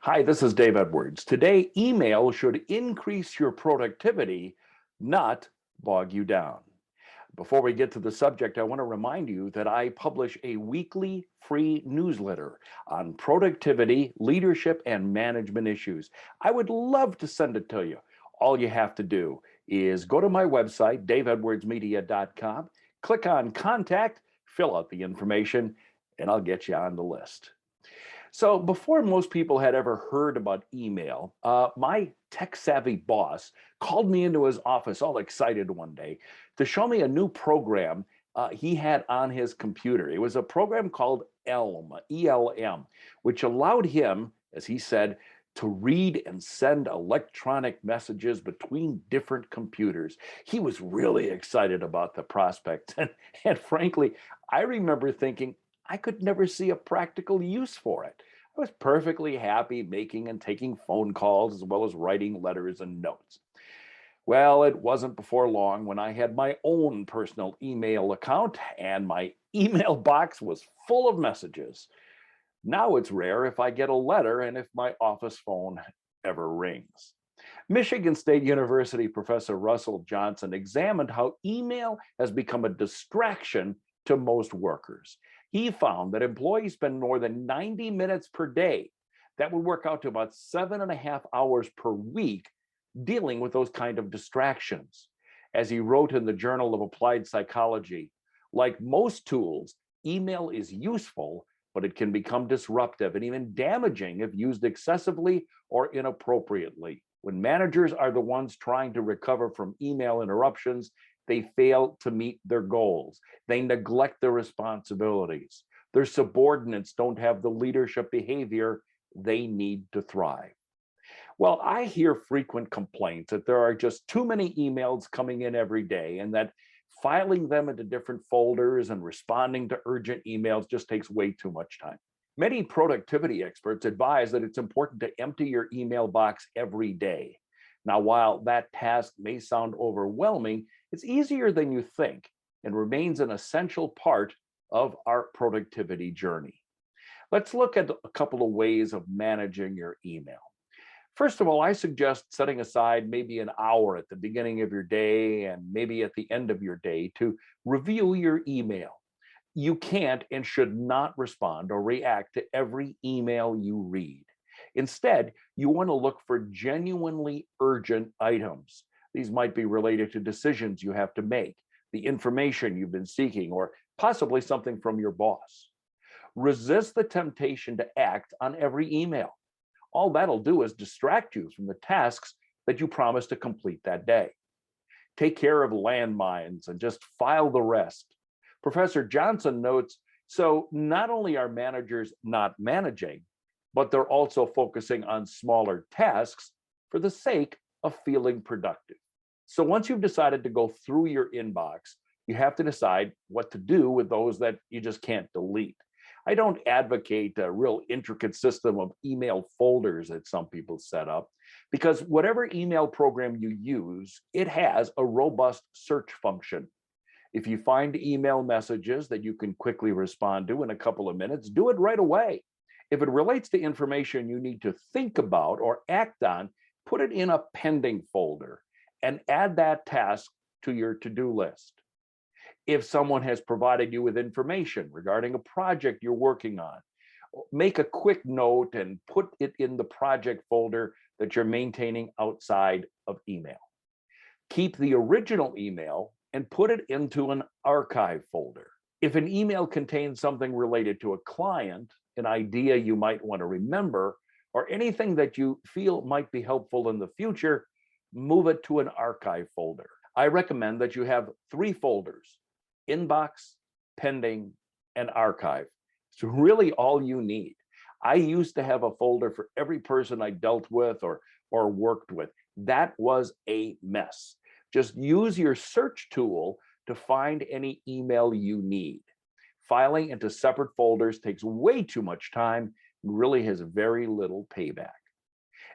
Hi, this is Dave Edwards. Today, email should increase your productivity, not bog you down. Before we get to the subject, I want to remind you that I publish a weekly free newsletter on productivity, leadership, and management issues. I would love to send it to you. All you have to do is go to my website, daveedwardsmedia.com, click on contact, fill out the information, and I'll get you on the list. So before most people had ever heard about email, my tech-savvy boss called me into his office all excited one day to show me a new program he had on his computer. It was a program called ELM, E-L-M, which allowed him, as he said, to read and send electronic messages between different computers. He was really excited about the prospect. And frankly, I remember thinking, I could never see a practical use for it. I was perfectly happy making and taking phone calls as well as writing letters and notes. Well, it wasn't before long when I had my own personal email account and my email box was full of messages. Now it's rare if I get a letter and if my office phone ever rings. Michigan State University professor Russell Johnson examined how email has become a distraction to most workers. He found that employees spend more than 90 minutes per day. That would work out to about 7.5 hours per week dealing with those kind of distractions. As he wrote in the Journal of Applied Psychology, like most tools, email is useful, but it can become disruptive and even damaging if used excessively or inappropriately. When managers are the ones trying to recover from email interruptions, they fail to meet their goals. They neglect their responsibilities. Their subordinates don't have the leadership behavior they need to thrive. Well, I hear frequent complaints that there are just too many emails coming in every day and that filing them into different folders and responding to urgent emails just takes way too much time. Many productivity experts advise that it's important to empty your email box every day. Now, while that task may sound overwhelming, it's easier than you think and remains an essential part of our productivity journey. Let's look at a couple of ways of managing your email. First of all, I suggest setting aside maybe an hour at the beginning of your day and maybe at the end of your day to review your email. You can't and should not respond or react to every email you read. Instead, you want to look for genuinely urgent items. These might be related to decisions you have to make, the information you've been seeking, or possibly something from your boss. Resist the temptation to act on every email. All that'll do is distract you from the tasks that you promised to complete that day. Take care of landmines and just file the rest. Professor Johnson notes, so not only are managers not managing, but they're also focusing on smaller tasks for the sake of feeling productive. So once you've decided to go through your inbox, you have to decide what to do with those that you just can't delete. I don't advocate a real intricate system of email folders that some people set up, because whatever email program you use, it has a robust search function. If you find email messages that you can quickly respond to in a couple of minutes, do it right away. If it relates to information you need to think about or act on, put it in a pending folder and add that task to your to-do list. If someone has provided you with information regarding a project you're working on, make a quick note and put it in the project folder that you're maintaining outside of email. Keep the original email and put it into an archive folder. If an email contains something related to a client, an idea you might want to remember, or anything that you feel might be helpful in the future, move it to an archive folder. I recommend that you have 3 folders: inbox, pending, and archive. It's really all you need. I used to have a folder for every person I dealt with or worked with. That was a mess. Just use your search tool to find any email you need. Filing into separate folders takes way too much time and really has very little payback.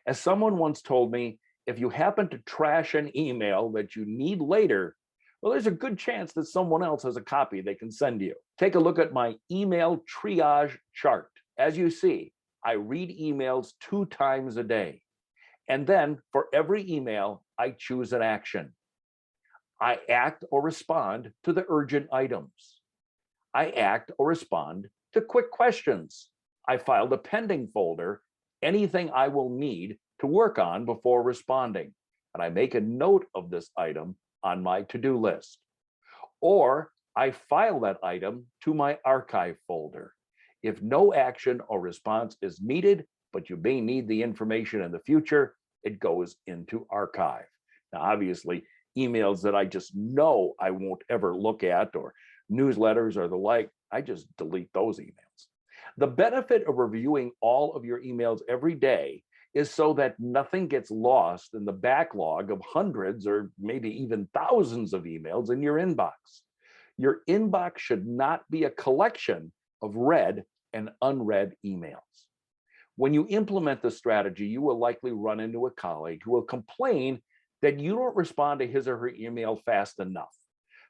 As someone once told me, if you happen to trash an email that you need later, well, there's a good chance that someone else has a copy they can send you. Take a look at my email triage chart. As you see, I read emails 2 times a day. And then for every email, I choose an action. I act or respond to the urgent items. I act or respond to quick questions. I filed a pending folder, anything I will need to work on before responding. And I make a note of this item on my to-do list. Or I file that item to my archive folder. If no action or response is needed, but you may need the information in the future, it goes into archive. Now, obviously, emails that I just know I won't ever look at, or newsletters or the like, I just delete those emails. The benefit of reviewing all of your emails every day is so that nothing gets lost in the backlog of hundreds or maybe even thousands of emails in your inbox. Your inbox should not be a collection of read and unread emails. When you implement this strategy, you will likely run into a colleague who will complain that you don't respond to his or her email fast enough.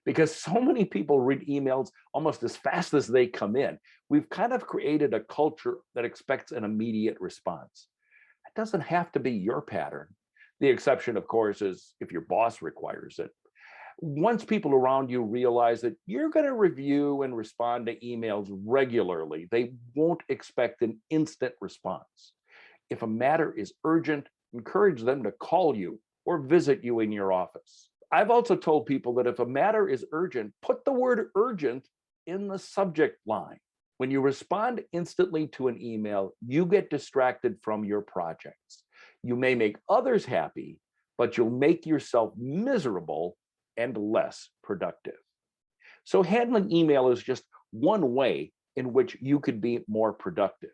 Because so many people read emails almost as fast as they come in. We've kind of created a culture that expects an immediate response. It doesn't have to be your pattern. The exception, of course, is if your boss requires it. Once people around you realize that you're going to review and respond to emails regularly, they won't expect an instant response. If a matter is urgent, encourage them to call you or visit you in your office. I've also told people that if a matter is urgent, put the word urgent in the subject line. When you respond instantly to an email, you get distracted from your projects. You may make others happy, but you'll make yourself miserable and less productive. So handling email is just one way in which you could be more productive.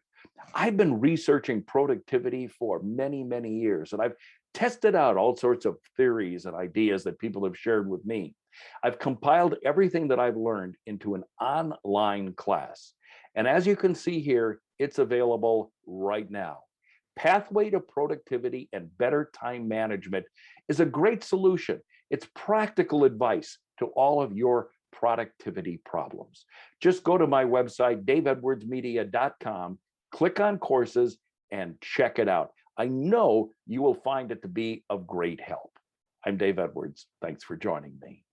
I've been researching productivity for many, many years, and I've tested out all sorts of theories and ideas that people have shared with me. I've compiled everything that I've learned into an online class. And as you can see here, it's available right now. Pathway to Productivity and Better Time Management is a great solution. It's practical advice to all of your productivity problems. Just go to my website, daveedwardsmedia.com, click on courses, and check it out. I know you will find it to be of great help. I'm Dave Edwards. Thanks for joining me.